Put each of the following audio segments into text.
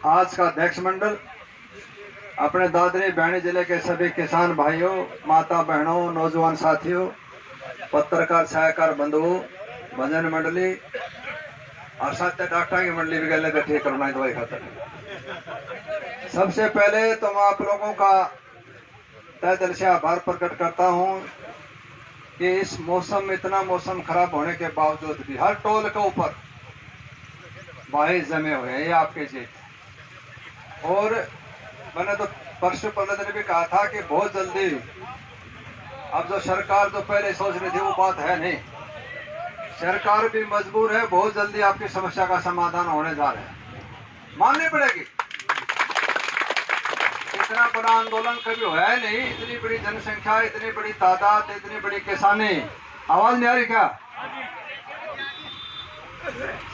आज का अध्यक्ष मंडल, अपने दादरी बहनी जिले के सभी किसान भाइयों, माता बहनों, नौजवान साथियों, पत्रकार छायाकार बंधुओं, भजन मंडली और सत्य डॉक्टर की मंडली भी गले बैठी करना दवाई खातर। सबसे पहले तो मैं आप लोगों का तहे दिल से आभार प्रकट करता हूं कि इस मौसम, इतना मौसम खराब होने के बावजूद भी हर टोल के ऊपर भाई जमे हुए हैं, ये आपके जीत। और मैंने तो परसों 15 दिन भी कहा था कि बहुत जल्दी, अब जो सरकार जो पहले सोच रही थी वो बात है नहीं, सरकार भी मजबूर है, बहुत जल्दी आपकी समस्या का समाधान होने जा रहा है, माननी पड़ेगी। इतना बड़ा आंदोलन कभी हुआ है नहीं, इतनी बड़ी जनसंख्या, इतनी बड़ी तादाद, इतनी बड़ी किसानी। आवाज नहीं आ रही क्या?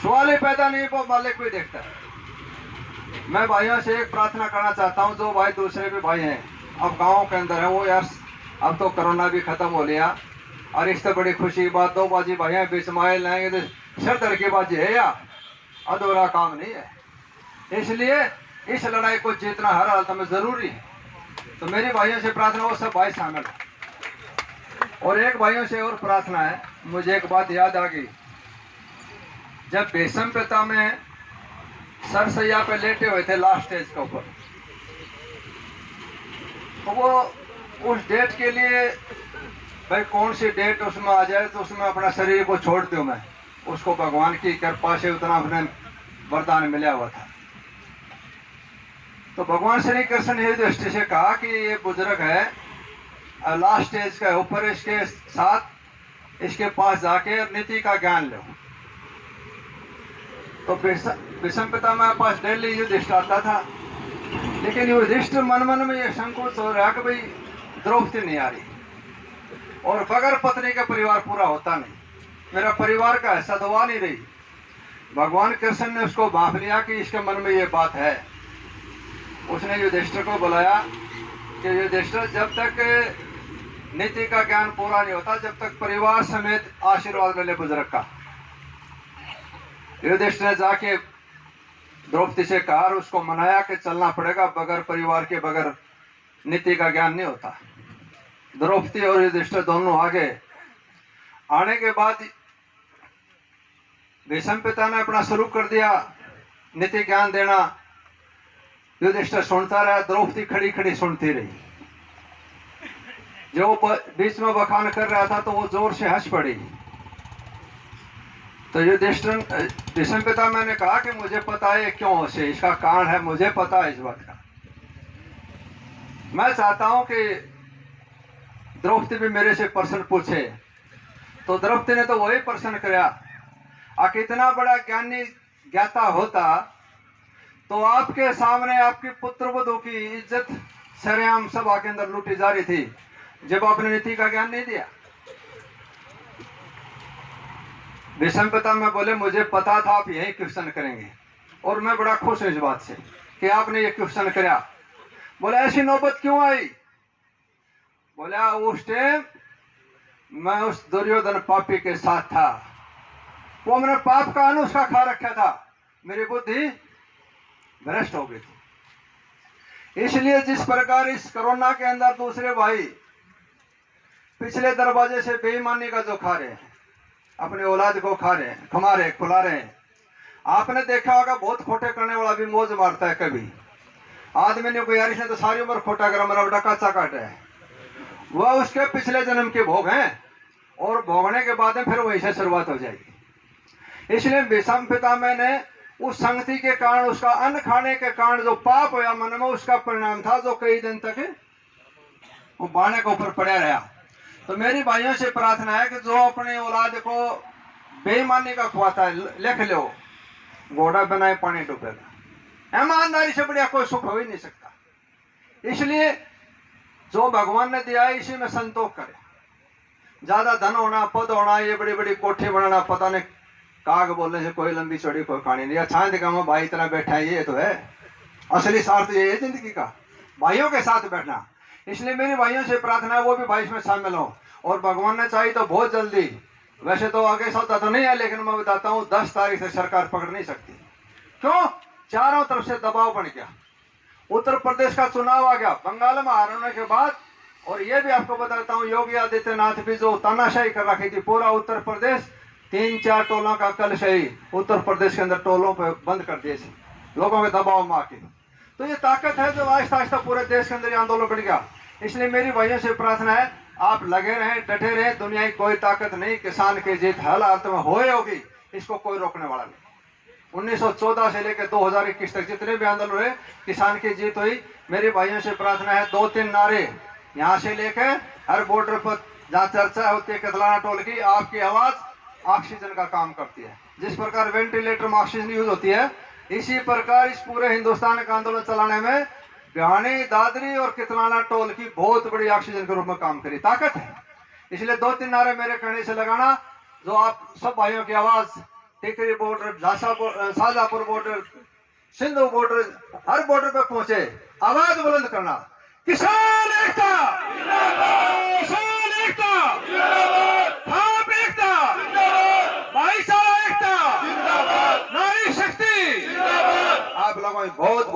सवाल ही पैदा नहीं, वो मालिक भी देखता है। मैं भाइयों से एक प्रार्थना करना चाहता हूं, जो भाई दूसरे भी भाई हैं अब गांवों के अंदर है, वो यार अब तो कोरोना भी खत्म हो लिया और इससे बड़ी खुशी की बात, दो बाजी भाई हैं बीच माइल लाएंगे तो सिर की बाजी है या अधूरा काम नहीं है। इसलिए इस लड़ाई को जीतना हर हालत में जरूरी है। तो मेरी भाइयों से प्रार्थना, वो सब भाई शामिल हो। और एक भाइयों से और प्रार्थना है, मुझे एक बात याद आ गई, जब बेसम पिता में सरसैया पे लेटे हुए थे लास्ट स्टेज के ऊपर, तो वो उस डेट के लिए भाई कौन सी डेट उसमें आ जाए तो उसमें अपना शरीर को छोड़ दूं मैं, उसको भगवान की कृपा से उतना अपने वरदान मिला हुआ था। तो भगवान श्री कृष्ण ने दृष्टि से कहा कि ये बुजुर्ग है लास्ट स्टेज के ऊपर, इसके साथ इसके पास जाके नीति का ज्ञान लो। तो विषम पिता मेरे पास डेली युधिष्ठिर आता था, लेकिन युधिष्ठिर मन मन में ये संकोच हो रहा कि भाई द्रौपदी नहीं आ रही और बगैर पत्नी का परिवार पूरा होता नहीं, मेरा परिवार का हिस्सा दबा नहीं रही। भगवान कृष्ण ने उसको भांप लिया कि इसके मन में ये बात है। उसने युधिष्ठिर को बुलाया कि युधिष्ठिर, जब तक नीति का ज्ञान पूरा नहीं होता, जब तक परिवार समेत आशीर्वाद मिले बुजुर्ग का। युधिष्ठिर ने जाके द्रौपदी से कहा, उसको मनाया कि चलना पड़ेगा, बगैर परिवार के बगैर नीति का ज्ञान नहीं होता। द्रौपदी और युधिष्ठिर दोनों आगे आने के बाद भीष्म पिता ने अपना शुरू कर दिया नीति ज्ञान देना। युधिष्ठिर सुनता रहा, द्रौपदी खड़ी खड़ी सुनती रही। जो बीच में बखान कर रहा था तो वो जोर से हंस पड़ी। तो युधिष्ठिर भीष्म पिता मैंने कहा कि मुझे पता है क्यों से, इसका कारण है, मुझे पता है इस बात का। मैं चाहता हूं कि द्रौपदी भी मेरे से प्रश्न पूछे। तो द्रौपदी ने तो वही प्रश्न किया, कितना बड़ा ज्ञानी ज्ञाता होता तो आपके सामने आपकी पुत्र वधू की इज्जत सरेआम सभा के अंदर लूटी जा रही थी, जब आपने नीति का ज्ञान नहीं दिया। भीष्म पिता में बोले, मुझे पता था आप यही क्वेश्चन करेंगे और मैं बड़ा खुश हूं इस बात से कि आपने ये क्वेश्चन किया। बोले ऐसी नौबत क्यों आई? बोला उस टाइम मैं उस दुर्योधन पापी के साथ था, वो मैंने पाप का अनुष्का खा रखा था, मेरी बुद्धि भ्रष्ट हो गई थी। इसलिए जिस प्रकार इस कोरोना के अंदर दूसरे भाई पिछले दरवाजे से बेईमानी का जो खा रहे हैं, अपनी औलाद को खा रहे हैं, खमा रहे, खुला रहे हैं। आपने देखा होगा बहुत खोटे करने वाला भी मौज मारता है। कभी आदमी ने कोई यार इसने तो सारी उम्र खोटा करा, मेरा बेटा कच्चा काटा है, वह उसके पिछले जन्म के भोग हैं और भोगने के बाद में फिर वहीं से शुरुआत हो जाएगी। इसलिए भीष्म पिता मैंने उस संगति के कारण, उसका अन्न खाने के कारण जो पाप हुआ मन में, उसका परिणाम था जो कई दिन तक वो बाणे के ऊपर पड़ा रहा। तो मेरी भाइयों से प्रार्थना है कि जो अपने औलाद को बेईमानी का खुआता है, लिख लो, घोड़ा बनाए पानी डूबेगा। ईमानदारी से बढ़िया कोई सुख हो ही नहीं सकता। इसलिए जो भगवान ने दिया है इसी में संतोष करे। ज्यादा धन होना, पद होना, ये बड़ी बड़ी कोठी बनाना, पता नहीं काग बोलने से कोई लंबी चौड़ी कोई कहानी नहीं। अच्छा दिखाऊंगा भाई इतना बैठा है, ये तो है असली स्वार्थ, ये है जिंदगी का, भाइयों के साथ बैठना। इसलिए मेरी भाइयों से प्रार्थना है वो भी भाई इसमें शामिल हो। और भगवान ने चाहिए तो बहुत जल्दी, वैसे तो आगे सौदा तो नहीं है, लेकिन मैं बताता हूँ 10 तारीख से सरकार पकड़ नहीं सकती। क्यों? चारों तरफ से दबाव बन गया। उत्तर प्रदेश का चुनाव आ गया बंगाल में हारने के बाद। और ये भी आपको बताता हूँ, योगी आदित्यनाथ भी जो तानाशाही कर रखी थी पूरा उत्तर प्रदेश, 3-4 टोलों का कल शही उत्तर प्रदेश के अंदर टोलों पर बंद कर दिए थे लोगों के दबाव में आके। तो ये ताकत है जो आहिस्ता आहिस्ता पूरे देश के अंदर आंदोलन बढ़ गया। इसलिए मेरी भाइयों से प्रार्थना है, आप लगे रहें, डटे रहें। दुनिया की कोई ताकत नहीं, किसान की जीत हर हालत में होगी, इसको कोई रोकने वाला नहीं। 1914 से लेकर 2021 तक जितने भी आंदोलन हुए, किसान की जीत हुई। मेरे भाइयों से प्रार्थना है, 2-3 नारे यहाँ से लेकर हर बॉर्डर पर जहाँ चर्चा होती है कतलाना टोल की, आपकी आवाज ऑक्सीजन का काम करती है। जिस प्रकार वेंटिलेटर में ऑक्सीजन यूज होती है, इसी प्रकार इस पूरे हिंदुस्तान का आंदोलन चलाने में भिवानी, दादरी और कितलाना टोल की बहुत बड़ी ऑक्सीजन के रूप में काम करी ताकत है। इसलिए 2-3 नारे मेरे कहने से लगाना, जो आप सब भाइयों की आवाज Tikri border, Shahjahanpur border, Sindhu border, हर बॉर्डर पे पहुंचे, आवाज बुलंद करना, किसान एकता, किसान एकता, आप एकता, भाईचारा एकता, नारी शक्ति। आप लोगों में बहुत बहुत